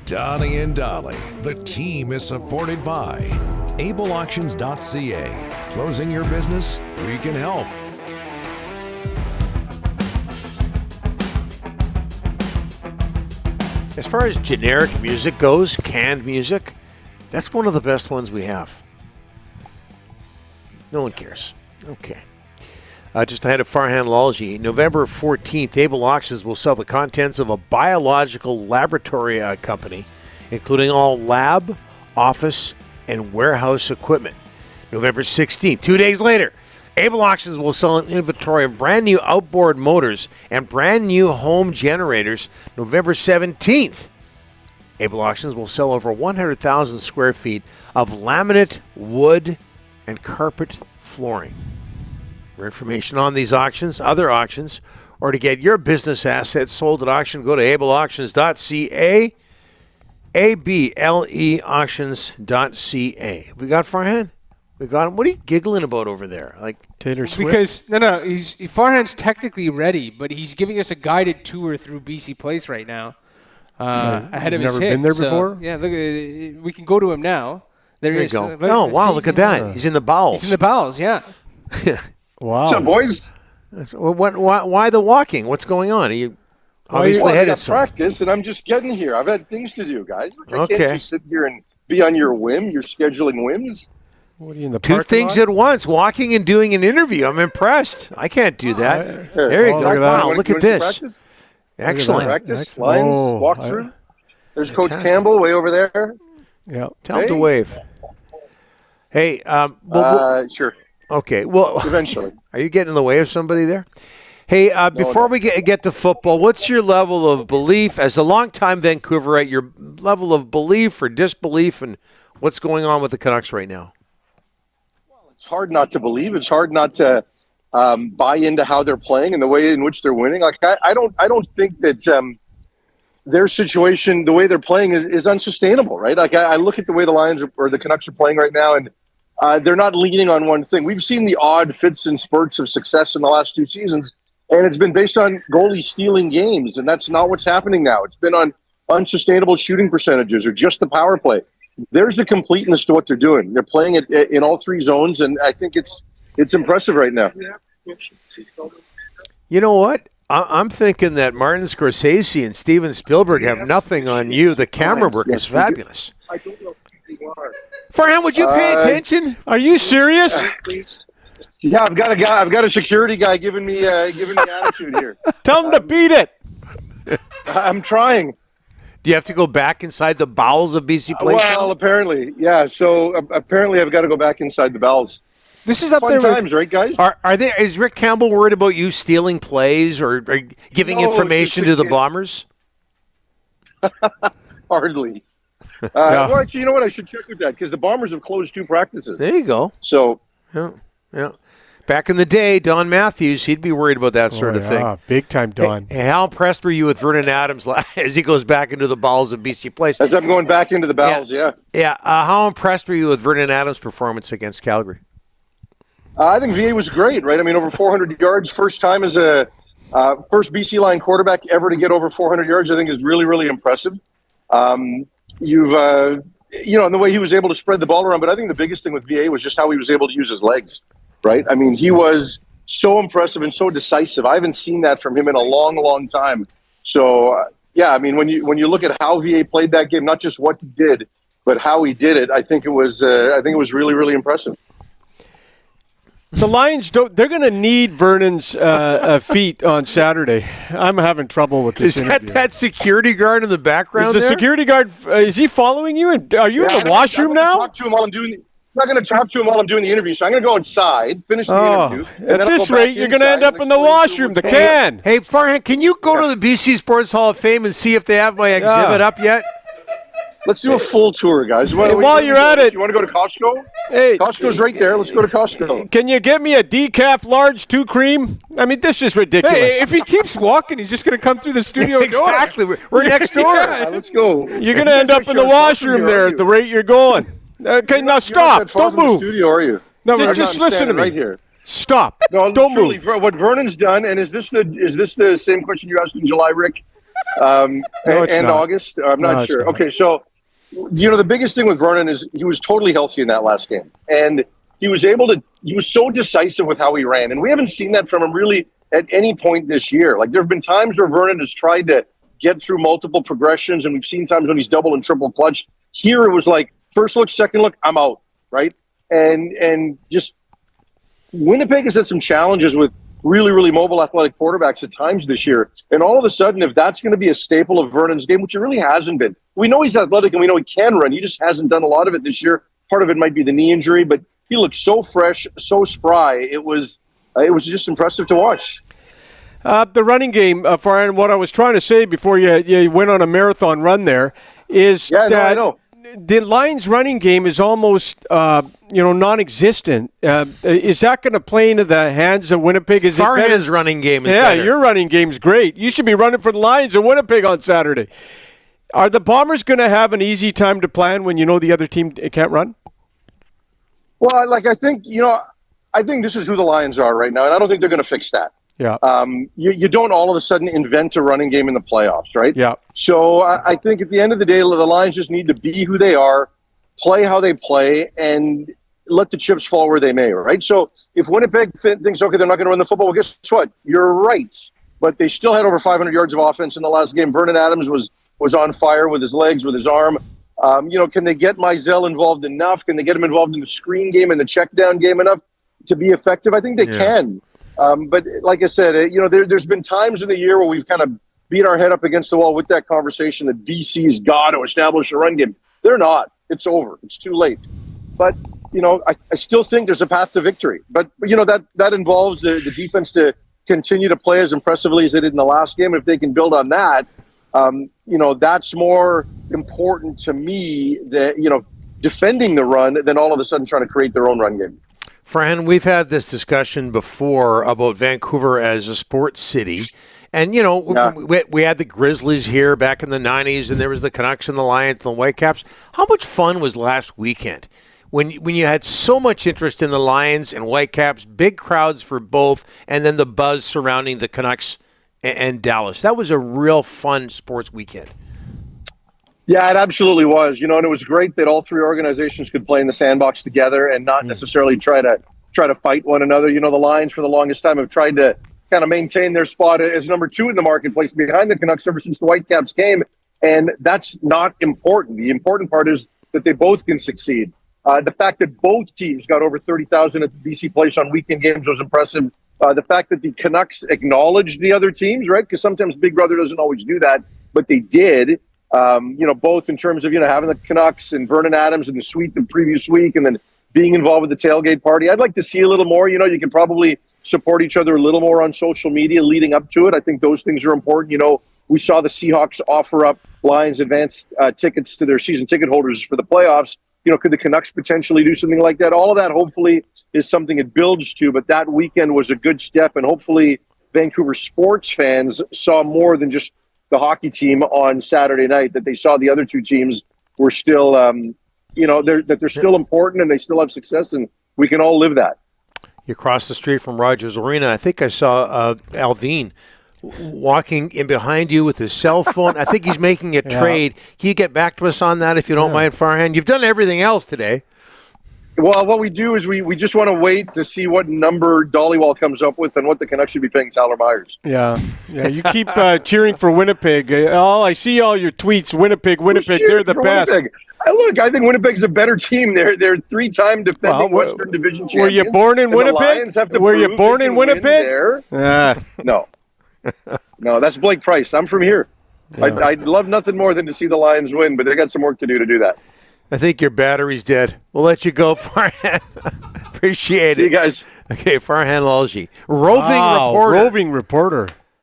Donnie and Dolly. The team is supported by ableauctions.ca. Closing your business? We can help. As far as generic music goes, canned music, that's one of the best ones we have. No one cares. Okay. Just ahead of Farhan Lalji, November 14th, Able Auctions will sell the contents of a biological laboratory company, including all lab, office, and warehouse equipment. November 16th, 2 days later, Able Auctions will sell an inventory of brand new outboard motors and brand new home generators. November 17th, Able Auctions will sell over 100,000 square feet of laminate, wood, and carpet flooring. For information on these auctions, other auctions, or to get your business assets sold at auction, go to ableauctions.ca, ableauctions.ca. We got Farhan? We got him? What are you giggling about over there? Like Taylor Swift? Because, Farhan's technically ready, but he's giving us a guided tour through BC Place right now ahead of his hit. Never been there before? Yeah, look, we can go to him now. There you go. Oh, wow, look at that. He's in the bowels. He's in the bowels, yeah. Wow. What's up, boys? Why the walking? What's going on? Are you obviously I headed got somewhere? practice, and I'm just getting here. I've had things to do, guys. I Okay. can't just sit here and be on your whim, your scheduling whims. What are you in the Two parking things lot? at once, walking and doing an interview. I'm impressed. I can't do that. Here, There you oh, go. look at that. Wow, You look wanna at see this. practice? Excellent. Practice, Excellent. lines, Oh, walkthrough. There's Coach Fantastic. Campbell way over there. Yeah. Tell him to Hey. wave. Hey, Sure, okay. Well, eventually. are you getting in the way of somebody there? Hey, before we get to football, what's your level of belief as a longtime Vancouverite? Your level of belief or disbelief in what's going on with the Canucks right now? It's hard not to believe. It's hard not to buy into how they're playing and the way in which they're winning. Like I don't think that their situation, the way they're playing, is unsustainable. Right? Like I look at the way the Lions or the Canucks are playing right now, and they're not leaning on one thing. We've seen the odd fits and spurts of success in the last two seasons, and it's been based on goalies stealing games, and that's not what's happening now. It's been on unsustainable shooting percentages or just the power play. There's a completeness to what they're doing. They're playing it in all three zones, and I think it's impressive right now. You know what? I'm thinking that Martin Scorsese and Steven Spielberg have nothing on you. The camera work is fabulous. I don't know who you are. Farhan, would you pay attention? Are you serious? Yeah, I've got a security guy giving me attitude here. Tell him to beat it. I'm trying. Do you have to go back inside the bowels of BC Place? Well, apparently, yeah. So apparently, I've got to go back inside the bowels. This is up Fun there times, with, right, guys? Are they? Is Rick Campbell worried about you stealing plays or giving No, information to the Bombers? Hardly. Well, actually, you know what? I should check with that because the Bombers have closed 2 practices. There you go. So Yeah. Back in the day, Don Matthews, he'd be worried about that sort of thing. Big time Don. Hey, how impressed were you with Vernon Adams as he goes back into the bowels of BC Place? as I'm going back into the bowels, yeah. Yeah. How impressed were you with Vernon Adams' performance against Calgary? I think VA was great, right? I mean, over 400 yards, first time as a first BC line quarterback ever to get over 400 yards, I think is really, really impressive. And the way he was able to spread the ball around. But I think the biggest thing with VA was just how he was able to use his legs, right? I mean, he was so impressive and so decisive. I haven't seen that from him in a long, long time. So, I mean, when you look at how VA played that game, not just what he did, but how he did it, I think it was really, really impressive. The Lions they're going to need Vernon's feet on Saturday. I'm having trouble with this Is that interview. that security guard in the background Is the there? security guard, is he following you? And are you in the washroom now? I'm not going to talk to him while I'm doing the interview, so I'm going to go inside, finish the interview. and then At I'll this go back rate, you're going to end inside up in the and explain to washroom, him the what's can. Hey, Farhan, can you go to the BC Sports Hall of Fame and see if they have my exhibit up yet? Let's do a full tour, guys. While you're at it- you want to go to Costco? Hey, Costco's right there. Let's go to Costco. can you get me a decaf large 2 cream? I mean, this is ridiculous. hey, if he keeps walking, he's just going to come through the studio door. Exactly. We're next door. Let's go. You're going to end up in the washroom there at the rate you're going. Okay, now stop. Don't move. Studio, are you? No, I'm just not listen to standing me. right here. Stop. No, Don't truly, move. what Vernon's done, and is this the same question you asked in July, Rick? it's and not. August. I'm No, not it's sure. not. Okay, so the biggest thing with Vernon is he was totally healthy in that last game, and he was so decisive with how he ran, and we haven't seen that from him really at any point this year. Like, there have been times where Vernon has tried to get through multiple progressions, and we've seen times when he's double and triple clutched. Here it was like first look, second look, I'm out, right? And just Winnipeg has had some challenges with really, really mobile athletic quarterbacks at times this year. And all of a sudden, if that's going to be a staple of Vernon's game, which it really hasn't been, we know he's athletic and we know he can run. He just hasn't done a lot of it this year. Part of it might be the knee injury, but he looked so fresh, so spry. It was just impressive to watch. The running game, Farhan, what I was trying to say before you went on a marathon run there is Yeah, that I know. the Lions' running game is almost non-existent. Is that going to play into the hands of Winnipeg? Is Farhan's running game is better. your running game's great. You should be running for the Lions in Winnipeg on Saturday. Are the Bombers going to have an easy time to plan when you know the other team can't run? Well, I think this is who the Lions are right now, and I don't think they're going to fix that. Yeah. You don't all of a sudden invent a running game in the playoffs, right? Yeah. So I think at the end of the day, the Lions just need to be who they are, play how they play, and let the chips fall where they may, right? So if Winnipeg thinks, okay, they're not going to run the football, well, guess what? You're right. But they still had over 500 yards of offense in the last game. Vernon Adams was on fire with his legs, with his arm. Can they get Mizell involved enough? Can they get him involved in the screen game and the check down game enough to be effective? I think they can. But like I said, there's been times in the year where we've kind of beat our head up against the wall with that conversation that BC's got to establish a run game. They're not. It's over. It's too late. But, I still think there's a path to victory. But that involves the defense to continue to play as impressively as they did in the last game. If they can build on that, that's more important to me that, defending the run than all of a sudden trying to create their own run game. Farhan, we've had this discussion before about Vancouver as a sports city. And, we had the Grizzlies here back in the 90s, and there was the Canucks and the Lions and the Whitecaps. How much fun was last weekend when you had so much interest in the Lions and Whitecaps, big crowds for both, and then the buzz surrounding the Canucks and Dallas? That was a real fun sports weekend. Yeah, it absolutely was. And it was great that all three organizations could play in the sandbox together and not necessarily try to fight one another. The Lions for the longest time have tried to kind of maintain their spot as number 2 in the marketplace behind the Canucks ever since the Whitecaps came, and that's not important. The important part is that they both can succeed. The fact that both teams got over 30,000 at the BC Place on weekend games was impressive. The fact that the Canucks acknowledged the other teams, right? Because sometimes Big Brother doesn't always do that, but they did. Both in terms of, having the Canucks and Vernon Adams in the suite the previous week and then being involved with the tailgate party. I'd like to see a little more. You can probably support each other a little more on social media leading up to it. I think those things are important. We saw the Seahawks offer up Lions advanced tickets to their season ticket holders for the playoffs. Could the Canucks potentially do something like that? All of that hopefully is something it builds to, but that weekend was a good step, and hopefully Vancouver sports fans saw more than just the hockey team on Saturday night, that they saw the other two teams were still, they're still important and they still have success, and we can all live that. You crossed the street from Rogers Arena. I think I saw Alvin walking in behind you with his cell phone. I think he's making a trade. Can you get back to us on that if you don't mind, Farhan? You've done everything else today. Well, what we do is we just want to wait to see what number Dollywall comes up with and what the Canucks should be paying Tyler Myers. Yeah. You keep cheering for Winnipeg. I see all your tweets. Winnipeg. They're the best. Winnipeg? I think Winnipeg's a better team. They're 3-time defending Western Division champions. Were you born in Winnipeg? Were you born in Winnipeg? No. No, that's Blake Price. I'm from here. Yeah. I'd love nothing more than to see the Lions win, but they got some work to do that. I think your battery's dead. We'll let you go, Farhan. Appreciate it. See you guys. Okay, Farhan Lalji. Roving reporter.